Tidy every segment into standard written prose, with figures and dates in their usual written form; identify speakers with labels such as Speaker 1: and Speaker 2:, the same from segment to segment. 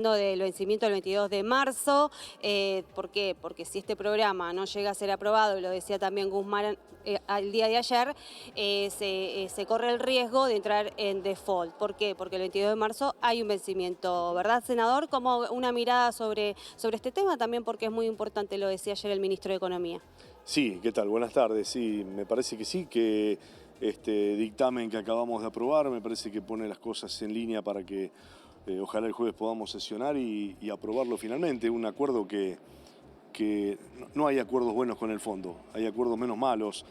Speaker 1: Del vencimiento del 22 de marzo. ¿Por qué? Porque si este programa no llega a ser aprobado, y lo decía también Guzmán el día de ayer, se corre el riesgo de entrar en default. ¿Por qué? Porque el 22 de marzo hay un vencimiento, ¿verdad, senador? Como una mirada sobre este tema también, porque es muy importante, lo decía ayer el ministro de Economía.
Speaker 2: Sí, ¿qué tal? Buenas tardes. Sí, me parece que sí, que este dictamen que acabamos de aprobar me parece que pone las cosas en línea para que ojalá el jueves podamos sesionar y aprobarlo finalmente. Un acuerdo que no hay acuerdos buenos con el fondo, hay acuerdos menos malos.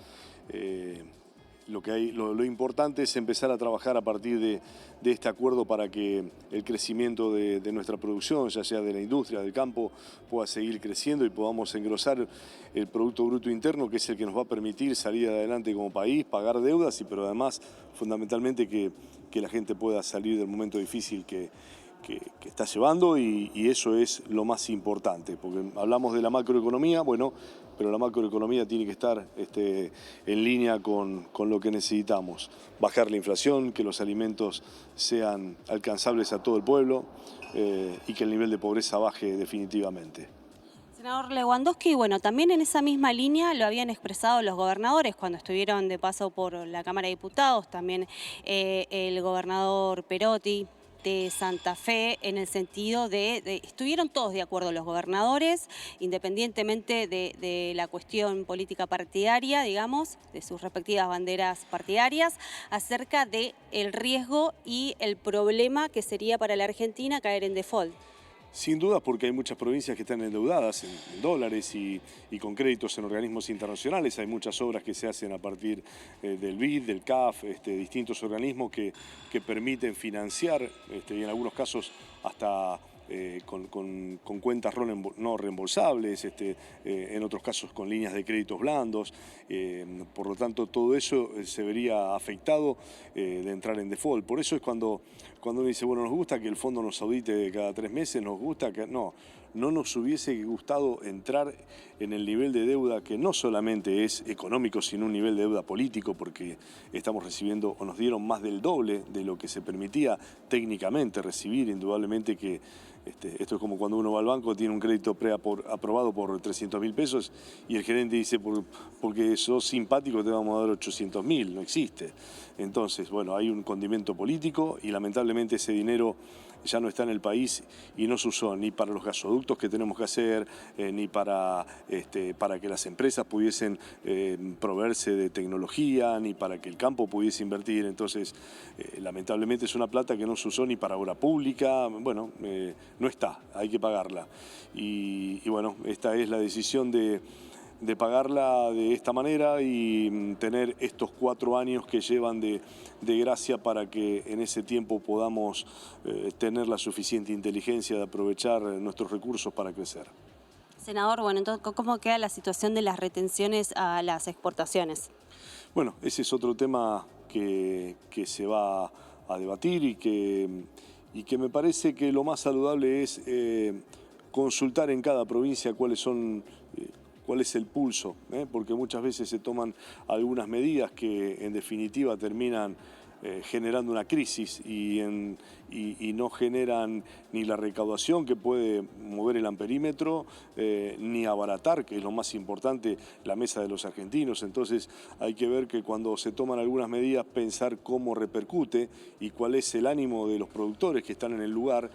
Speaker 2: Lo importante es empezar a trabajar a partir de este acuerdo para que el crecimiento de nuestra producción, ya sea de la industria, del campo, pueda seguir creciendo y podamos engrosar el Producto Bruto Interno, que es el que nos va a permitir salir adelante como país, pagar deudas, pero además, fundamentalmente, que la gente pueda salir del momento difícil que está llevando y eso es lo más importante, porque hablamos de la macroeconomía, bueno, pero la macroeconomía tiene que estar en línea con lo que necesitamos. Bajar la inflación, que los alimentos sean alcanzables a todo el pueblo y que el nivel de pobreza baje definitivamente.
Speaker 1: Senador Lewandowski, bueno, también en esa misma línea lo habían expresado los gobernadores cuando estuvieron de paso por la Cámara de Diputados, también el gobernador Perotti de Santa Fe, en el sentido estuvieron todos de acuerdo los gobernadores, independientemente de la cuestión política partidaria, digamos, de sus respectivas banderas partidarias, acerca del riesgo y el problema que sería para la Argentina caer en default.
Speaker 2: Sin duda, porque hay muchas provincias que están endeudadas en dólares y con créditos en organismos internacionales. Hay muchas obras que se hacen a partir del BID, del CAF, distintos organismos que permiten financiar, y en algunos casos hasta con cuentas no reembolsables, en otros casos con líneas de créditos blandos. Por lo tanto, todo eso se vería afectado de entrar en default. Por eso es cuando uno dice, bueno, nos gusta que el fondo nos audite cada 3 meses, nos gusta que... No nos hubiese gustado entrar en el nivel de deuda que no solamente es económico, sino un nivel de deuda político, porque estamos recibiendo o nos dieron más del doble de lo que se permitía técnicamente recibir. Indudablemente que esto es como cuando uno va al banco, tiene un crédito aprobado por 300.000 pesos y el gerente dice, porque sos simpático te vamos a dar 800.000, no existe. Entonces, bueno, hay un condimento político y lamentablemente ese dinero ya no está en el país y no se usó ni para los gasoductos que tenemos que hacer, ni para que las empresas pudiesen proveerse de tecnología, ni para que el campo pudiese invertir. Entonces, lamentablemente es una plata que no se usó ni para obra pública. Bueno, no está, hay que pagarla. Y bueno, esta es la decisión de pagarla de esta manera y tener estos 4 años que llevan de gracia para que en ese tiempo podamos tener la suficiente inteligencia de aprovechar nuestros recursos para crecer.
Speaker 1: Senador, bueno, entonces, ¿cómo queda la situación de las retenciones a las exportaciones?
Speaker 2: Bueno, ese es otro tema que se va a debatir y que me parece que lo más saludable es consultar en cada provincia cuál es el pulso, porque muchas veces se toman algunas medidas que en definitiva terminan generando una crisis y no generan ni la recaudación que puede mover el amperímetro, ni abaratar, que es lo más importante, la mesa de los argentinos. Entonces hay que ver que cuando se toman algunas medidas, pensar cómo repercute y cuál es el ánimo de los productores que están en el lugar.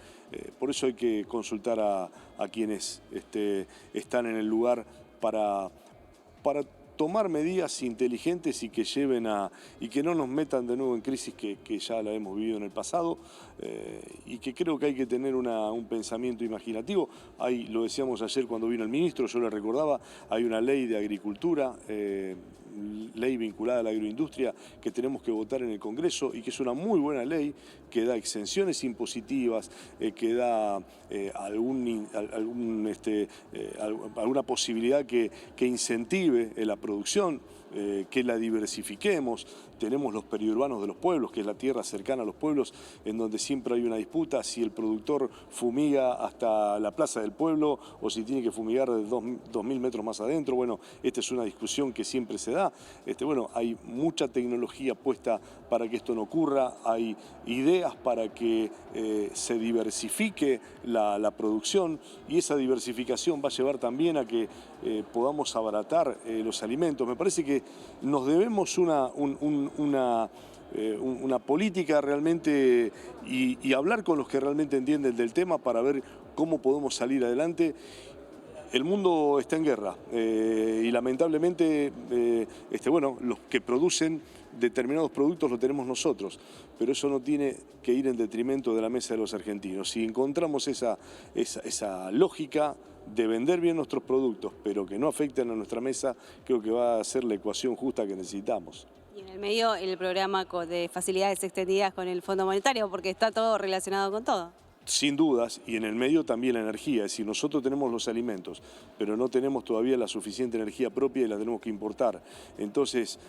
Speaker 2: Por eso hay que consultar a quienes están en el lugar para tomar medidas inteligentes y que lleven y que no nos metan de nuevo en crisis que ya la hemos vivido en el pasado, y que creo que hay que tener un pensamiento imaginativo. Lo decíamos ayer cuando vino el ministro, yo le recordaba, hay una ley de agricultura, ley vinculada a la agroindustria, que tenemos que votar en el Congreso y que es una muy buena ley que da exenciones impositivas, que da alguna posibilidad que incentive la producción, que la diversifiquemos. tenemos los periurbanos de los pueblos, que es la tierra cercana a los pueblos, en donde siempre hay una disputa si el productor fumiga hasta la plaza del pueblo o si tiene que fumigar de 2000 metros más adentro. Bueno, esta es una discusión que siempre se da. Bueno, hay mucha tecnología puesta para que esto no ocurra, hay ideas para que se diversifique la producción, y esa diversificación va a llevar también a que podamos abaratar los alimentos. Me parece que nos debemos una política realmente y hablar con los que realmente entienden del tema para ver cómo podemos salir adelante. El mundo está en guerra y lamentablemente bueno, los que producen determinados productos lo tenemos nosotros, pero eso no tiene que ir en detrimento de la mesa de los argentinos. Si encontramos esa lógica de vender bien nuestros productos, pero que no afecten a nuestra mesa, creo que va a ser la ecuación justa que necesitamos.
Speaker 1: Y en el medio el programa de facilidades extendidas con el Fondo Monetario, porque está todo relacionado con todo.
Speaker 2: Sin dudas, y en el medio también la energía. Es decir, nosotros tenemos los alimentos, pero no tenemos todavía la suficiente energía propia y la tenemos que importar. Entonces,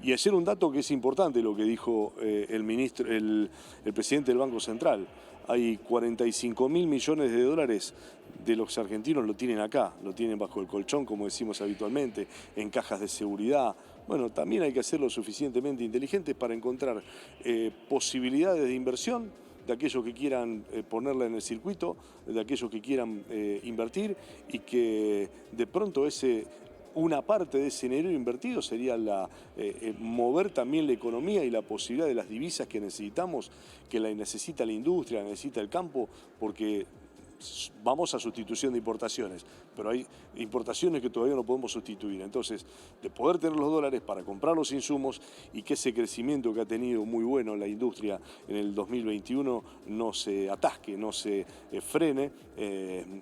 Speaker 2: y ayer un dato que es importante, lo que dijo el presidente del Banco Central. Hay 45.000 millones de dólares de los argentinos lo tienen acá, lo tienen bajo el colchón, como decimos habitualmente, en cajas de seguridad. Bueno, también hay que hacerlo suficientemente inteligentes para encontrar posibilidades de inversión de aquellos que quieran ponerla en el circuito, de aquellos que quieran invertir, y que de pronto una parte de ese dinero invertido sería mover también la economía y la posibilidad de las divisas que necesitamos, que la necesita la industria, la necesita el campo, porque vamos a sustitución de importaciones, pero hay importaciones que todavía no podemos sustituir. Entonces, de poder tener los dólares para comprar los insumos y que ese crecimiento que ha tenido muy bueno la industria en el 2021 no se atasque, no se frene.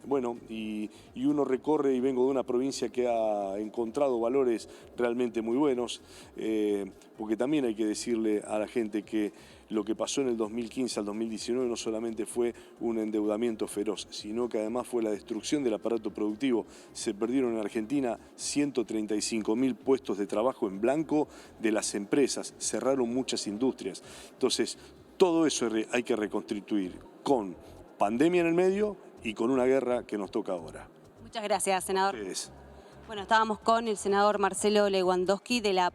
Speaker 2: Bueno, y uno recorre, y vengo de una provincia que ha encontrado valores realmente muy buenos, porque también hay que decirle a la gente que lo que pasó en el 2015 al 2019 no solamente fue un endeudamiento feroz, sino que además fue la destrucción del aparato productivo. Se perdieron en Argentina 135.000 puestos de trabajo en blanco de las empresas, cerraron muchas industrias. Entonces, todo eso hay que reconstituir con pandemia en el medio y con una guerra que nos toca ahora.
Speaker 1: Muchas gracias, senador.
Speaker 2: Ustedes.
Speaker 1: Bueno, estábamos con el senador Marcelo Lewandowski de la